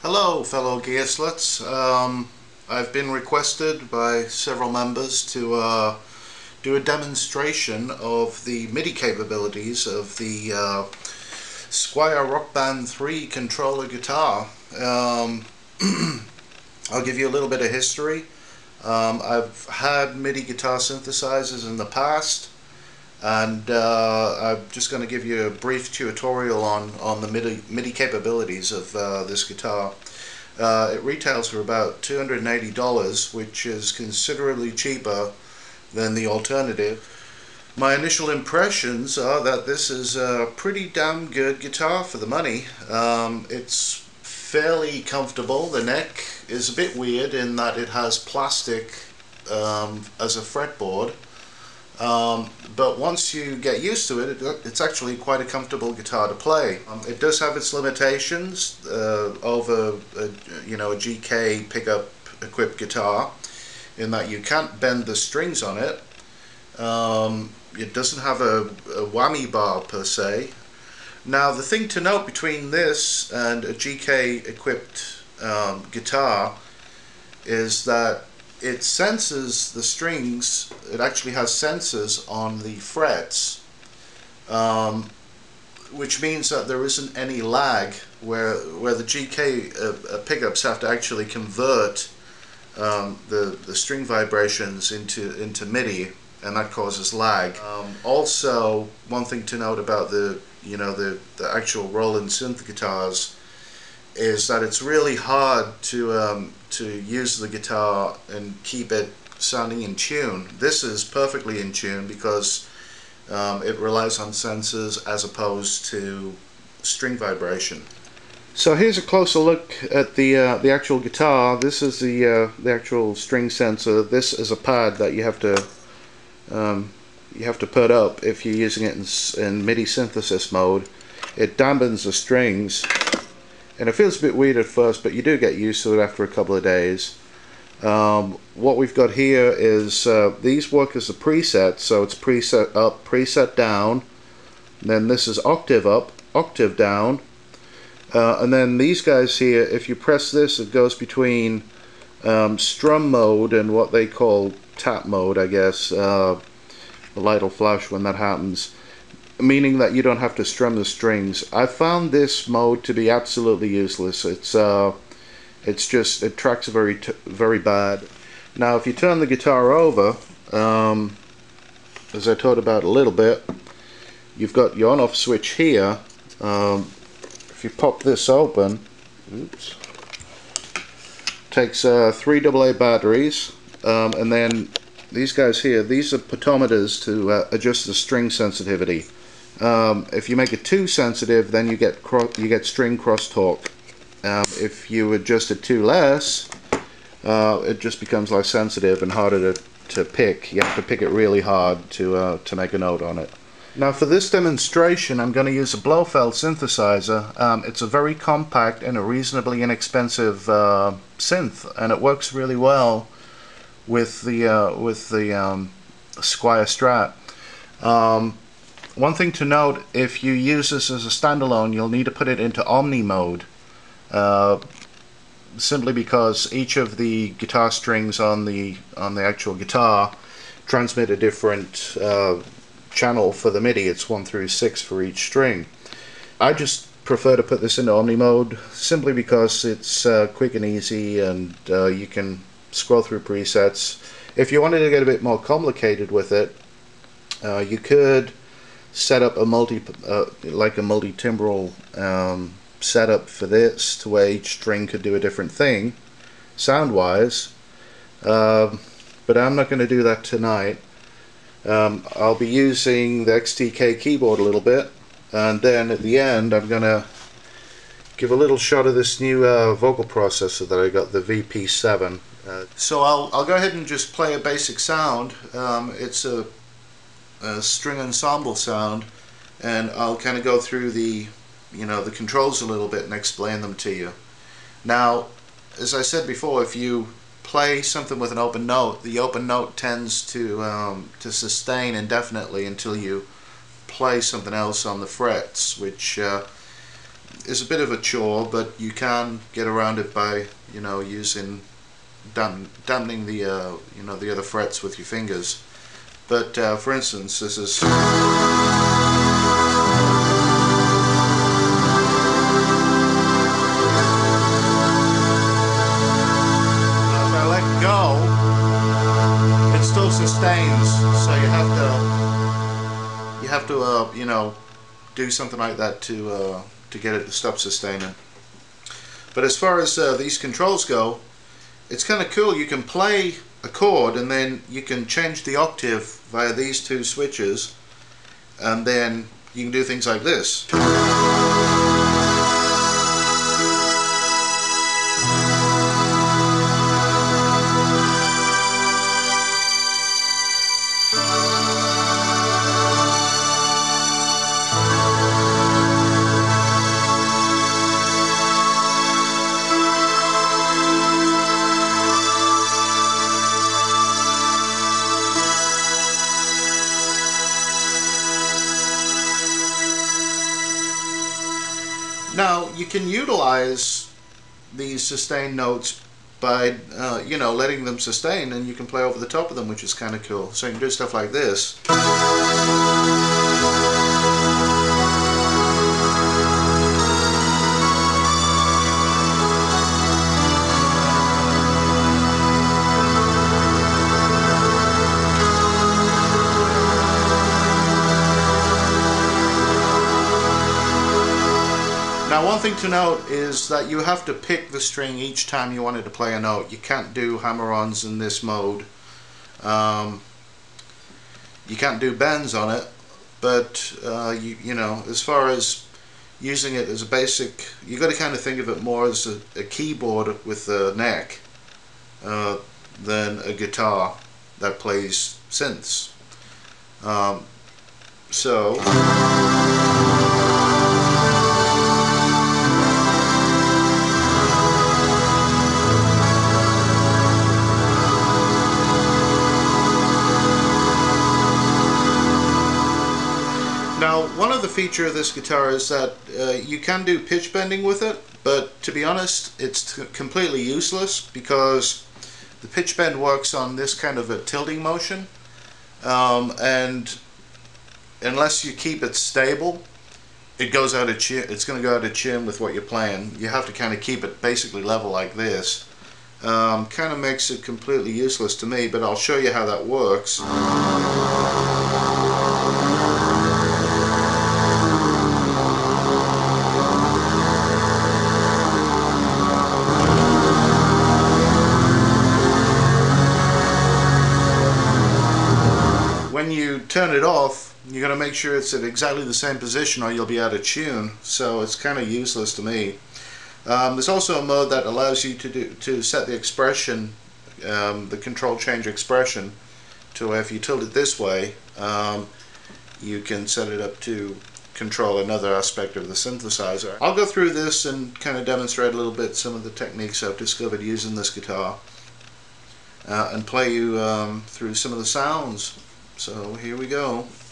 Hello, fellow gear sluts. I've been requested by several members to do a demonstration of the MIDI capabilities of the Squier Rock Band 3 controller guitar. I'll give you a little bit of history. I've had MIDI guitar synthesizers in the past, and I'm just going to give you a brief tutorial on the MIDI capabilities of this guitar. It retails for about $280, which is considerably cheaper than the alternative. My initial impressions are that this is a pretty damn good guitar for the money. It's fairly comfortable. The neck is a bit weird in that it has plastic as a fretboard. But once you get used to it, it's actually quite a comfortable guitar to play. It does have its limitations over a GK pickup equipped guitar, in that you can't bend the strings on it. It doesn't have a whammy bar per se. Now, the thing to note between this and a GK equipped guitar is that it senses the strings. It actually has sensors on the frets, which means that there isn't any lag where the GK pickups have to actually convert the string vibrations into MIDI, and that causes lag. Also, one thing to note about the actual Roland synth guitars is that it's really hard to use the guitar and keep it sounding in tune. This is perfectly in tune because it relies on sensors as opposed to string vibration. So here's a closer look at the actual guitar. This is the actual string sensor. This is a pad that you have to put up if you're using it in MIDI synthesis mode. It dampens the strings, and it feels a bit weird at first, but you do get used to it after a couple of days. What we've got here is these work as a preset, so it's preset up, preset down, and then this is octave up, octave down, and then these guys here, if you press this, it goes between strum mode and what they call tap mode, I guess. The light will flash when that happens, meaning that you don't have to strum the strings. I found this mode to be absolutely useless. It's just, it tracks very bad. Now, if you turn the guitar over, as I talked about a little bit, you've got your on-off switch here. If you pop this open, oops, takes 3 AA batteries, and then these guys here, these are potentiometers to adjust the string sensitivity. If you make it too sensitive, then you get string crosstalk. If you adjust it too less, it just becomes less sensitive and harder to pick. You have to pick it really hard to make a note on it. Now, for this demonstration, I'm going to use a Blofeld synthesizer. It's a very compact and a reasonably inexpensive synth, and it works really well with the Squier Strat. One thing to note, if you use this as a standalone, you'll need to put it into Omni mode, simply because each of the guitar strings on the actual guitar transmit a different channel for the MIDI. It's 1 through 6 for each string. I just prefer to put this into Omni mode simply because it's quick and easy, and you can scroll through presets. If you wanted to get a bit more complicated with it, you could set up a multi-timbral setup for this, to where each string could do a different thing sound wise, but I'm not going to do that tonight. I'll be using the XTK keyboard a little bit, and then at the end I'm going to give a little shot of this new vocal processor that I got, the VP7. So I'll go ahead and just play a basic sound. It's a string ensemble sound, and I'll kind of go through the controls a little bit and explain them to you. Now, as I said before, if you play something with an open note, the open note tends to sustain indefinitely until you play something else on the frets, which is a bit of a chore, but you can get around it by, you know, using dampening the you know, the other frets with your fingers. But for instance, this is. It still sustains, so you have to you know, do something like that to get it to stop sustaining. But as far as these controls go, it's kind of cool. You can play a chord and then you can change the octave via these two switches, and then you can do things like this. Now you can utilize these sustained notes by you know, letting them sustain, and you can play over the top of them, which is kind of cool. So you can do stuff like this. Now, one thing to note is that you have to pick the string each time you wanted to play a note. You can't do hammer-ons in this mode. You can't do bends on it, but you know, as far as using it as a basic, you got to kind of think of it more as a keyboard with a neck than a guitar that plays synths. So. Now, one other feature of this guitar is that you can do pitch bending with it, but to be honest, it's completely useless because the pitch bend works on this kind of a tilting motion, and unless you keep it stable, it goes out of tune. It's going to go out of tune with what you're playing. You have to kind of keep it basically level like this. Kind of makes it completely useless to me, but I'll show you how that works. When you turn it off, you're going to make sure it's at exactly the same position or you'll be out of tune, so it's kind of useless to me. There's also a mode that allows you to set the expression, the control change expression, to where if you tilt it this way, you can set it up to control another aspect of the synthesizer. I'll go through this and kind of demonstrate a little bit some of the techniques I've discovered using this guitar, and play you through some of the sounds. So here we go.